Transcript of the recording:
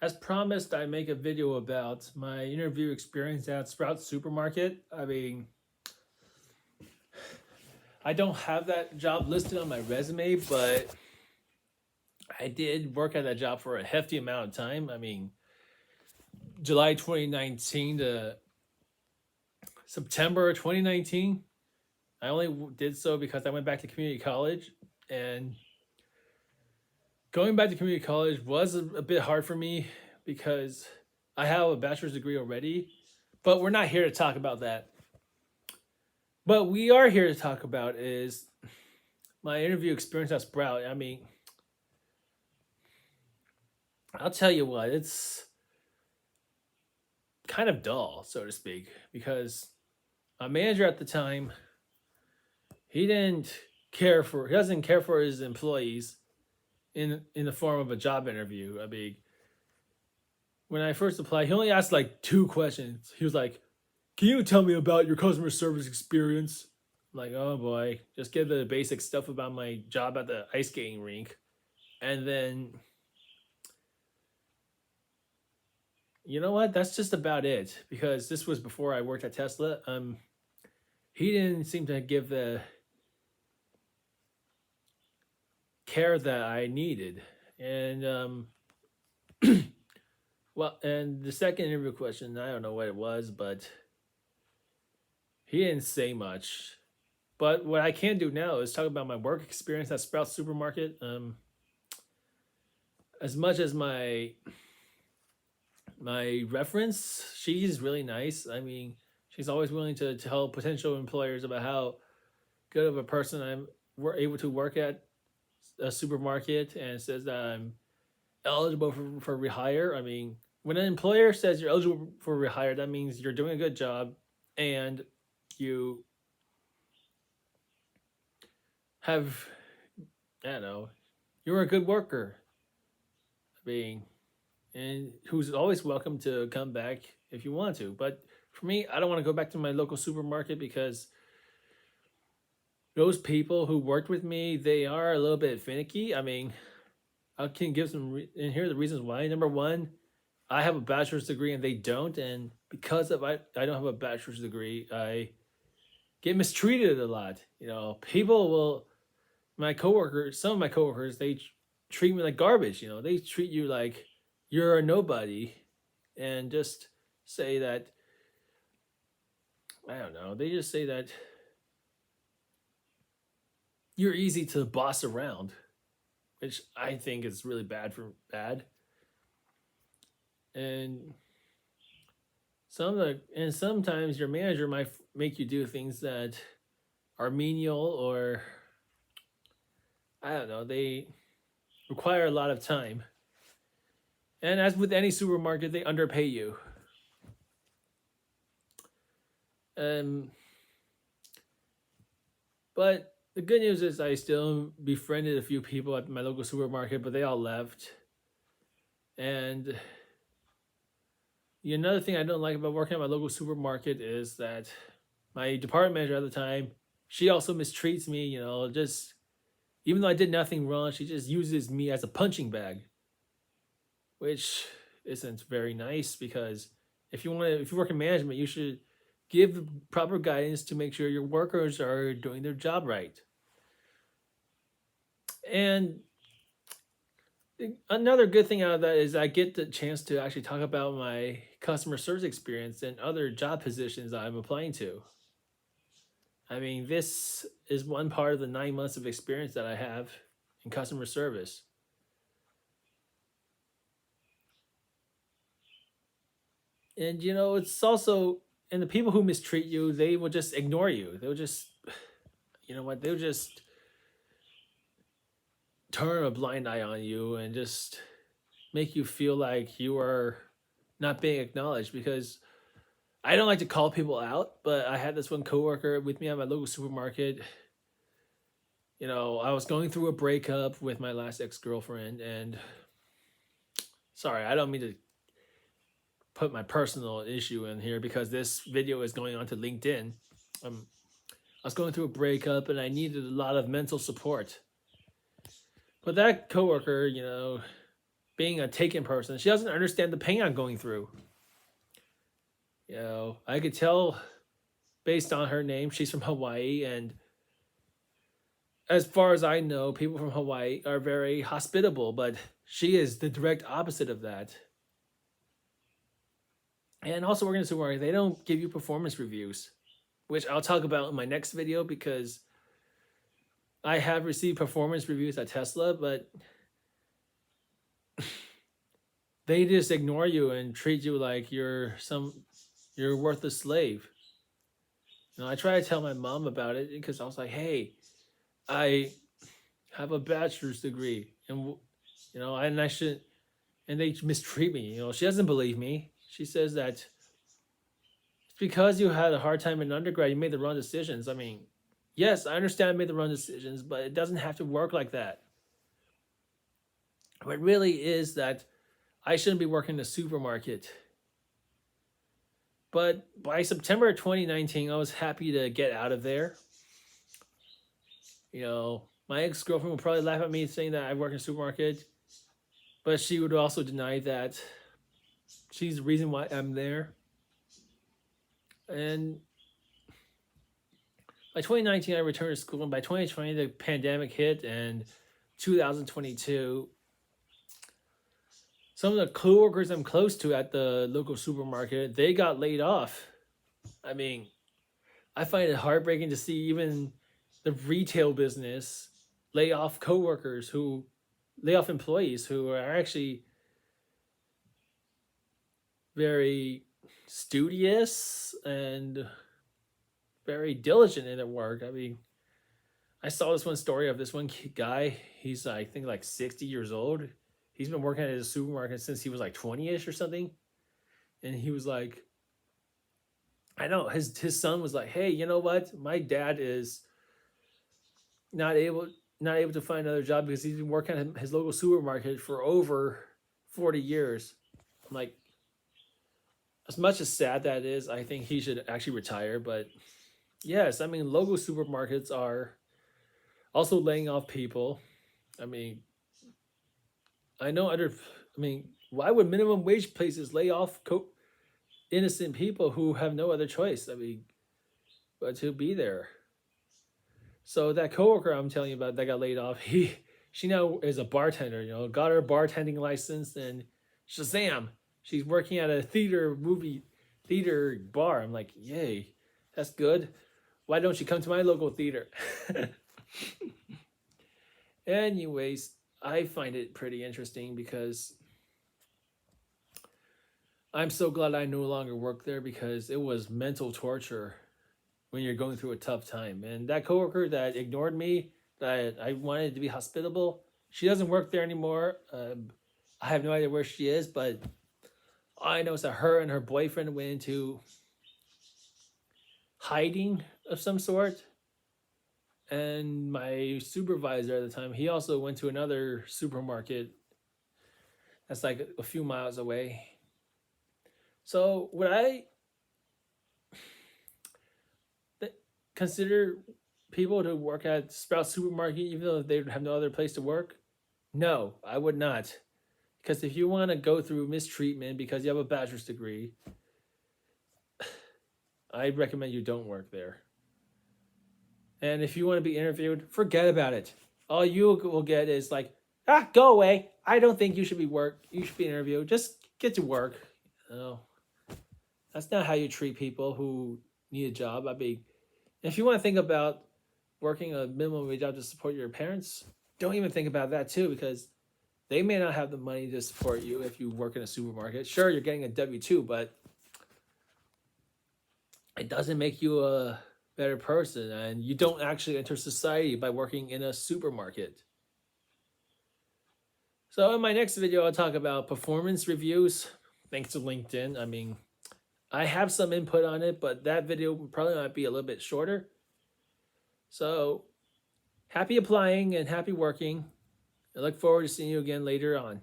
As promised, I make a video about my interview experience at Sprouts Supermarket. I mean, I don't have that job listed on my resume, but I did work at that job for a hefty amount of time. I mean, July 2019 to September 2019. I only did so because I went back to community college, and going back to community college was a bit hard for me because I have a bachelor's degree already, but we're not here to talk about that. But we are here to talk about is my interview experience at Sprout. I mean, I'll tell you what, it's kind of dull, so to speak, because my manager at the time, he doesn't care for his employees in the form of a job interview. I mean, when I first applied, he only asked like two questions. He was like, "Can you tell me about your customer service experience?" I'm like, oh boy, just give the basic stuff about my job at the ice skating rink. And then, you know what? That's just about it because this was before I worked at Tesla. He didn't seem to give the care that I needed. And well, and the second interview question, I don't know what it was, but he didn't say much. But what I can do now is talk about my work experience at Sprouts Supermarket. As much as my reference, she's really nice. I mean, she's always willing to tell potential employers about how good of a person I'm we're able to work at a supermarket, and says that I'm eligible for rehire. I mean, when an employer says you're eligible for rehire, that means you're doing a good job and you have, I don't know, you're a good worker. I mean, and who's always welcome to come back if you want to. But for me, I don't want to go back to my local supermarket because those people who worked with me, they are a little bit finicky. I mean, I can give and here are the reasons why. Number one, I have a bachelor's degree and they don't, and because of I don't have a bachelor's degree, I get mistreated a lot. You know, people will my coworkers, some of my coworkers, they treat me like garbage. You know, they treat you like you're a nobody, and just say that, I don't know. They just say that you're easy to boss around, which I think is really bad. And sometimes your manager might make you do things that are menial, or I don't know, they require a lot of time. And as with any supermarket, they underpay you. Um, but the good news is I still befriended a few people at my local supermarket, but they all left. And another thing I don't like about working at my local supermarket is that my department manager at the time, she also mistreats me, you know, just even though I did nothing wrong, she just uses me as a punching bag, which isn't very nice because if you work in management, you should give the proper guidance to make sure your workers are doing their job right. And another good thing out of that is I get the chance to actually talk about my customer service experience and other job positions that I'm applying to. I mean, this is one part of the 9 months of experience that I have in customer service. And you know, it's also, and the people who mistreat you, they will just ignore you. They'll just, you know what? They'll just turn a blind eye on you and just make you feel like you are not being acknowledged. Because I don't like to call people out, but I had this one coworker with me at my local supermarket. You know, I was going through a breakup with my last ex-girlfriend, and sorry, I don't mean to put my personal issue in here because this video is going on to LinkedIn. I was going through a breakup and I needed a lot of mental support. But that coworker, you know, being a taken person. She doesn't understand the pain I'm going through. I could tell based on her name, she's from Hawaii, and as far as I know, people from Hawaii are very hospitable, but she is the direct opposite of that. And also working in a supermarket, they don't give you performance reviews, which I'll talk about in my next video because I have received performance reviews at Tesla, but they just ignore you and treat you like you're a worthless slave. I try to tell my mom about it because I was like, hey, I have a bachelor's degree, and and I should, and they mistreat me. She doesn't believe me. She says that it's because you had a hard time in undergrad, you made the wrong decisions. I mean, yes, I understand I made the wrong decisions, but it doesn't have to work like that. What really is that I shouldn't be working in a supermarket. But by September 2019, I was happy to get out of there. My ex-girlfriend would probably laugh at me saying that I work in a supermarket, but she would also deny that she's the reason why I'm there. And by 2019, I returned to school, and by 2020, the pandemic hit, and 2022, some of the coworkers I'm close to at the local supermarket, they got laid off. I mean, I find it heartbreaking to see even the retail business lay off employees who are actually very studious and very diligent in their work. I mean, I saw this one story of this one guy. He's, I think, like 60 years old. He's been working at a supermarket since he was like 20-ish or something. And he was like, I know, his son was like, hey, you know what? My dad is not able to find another job because he's been working at his local supermarket for over 40 years. I'm like, as much as sad that is, I think he should actually retire. But yes, I mean, local supermarkets are also laying off people. I mean, why would minimum wage places lay off innocent people who have no other choice? I mean, but to be there. So that coworker I'm telling you about that got laid off, she now is a bartender, got her bartending license, and Shazam, she's working at a theater bar. I'm like, yay, that's good. Why don't you come to my local theater? Anyways, I find it pretty interesting because I'm so glad I no longer work there because it was mental torture when you're going through a tough time. And that coworker that ignored me, that I wanted to be hospitable, she doesn't work there anymore. I have no idea where she is, but all I know is that her and her boyfriend went into hiding of some sort. And my supervisor at the time, he also went to another supermarket that's like a few miles away. So would I consider people to work at Sprouts Supermarket even though they have no other place to work? No, I would not. Because if you want to go through mistreatment because you have a bachelor's degree, I recommend you don't work there. And if you want to be interviewed, forget about it. All you will get is like, go away. I don't think you should be interviewed. Just get to work. That's not how you treat people who need a job. I mean, if you want to think about working a minimum wage job to support your parents, don't even think about that too, because they may not have the money to support you if you work in a supermarket. Sure, you're getting a W-2, but it doesn't make you a better person, and you don't actually enter society by working in a supermarket. So in my next video, I'll talk about performance reviews. Thanks to LinkedIn. I mean, I have some input on it, but that video probably might be a little bit shorter. So happy applying and happy working. I look forward to seeing you again later on.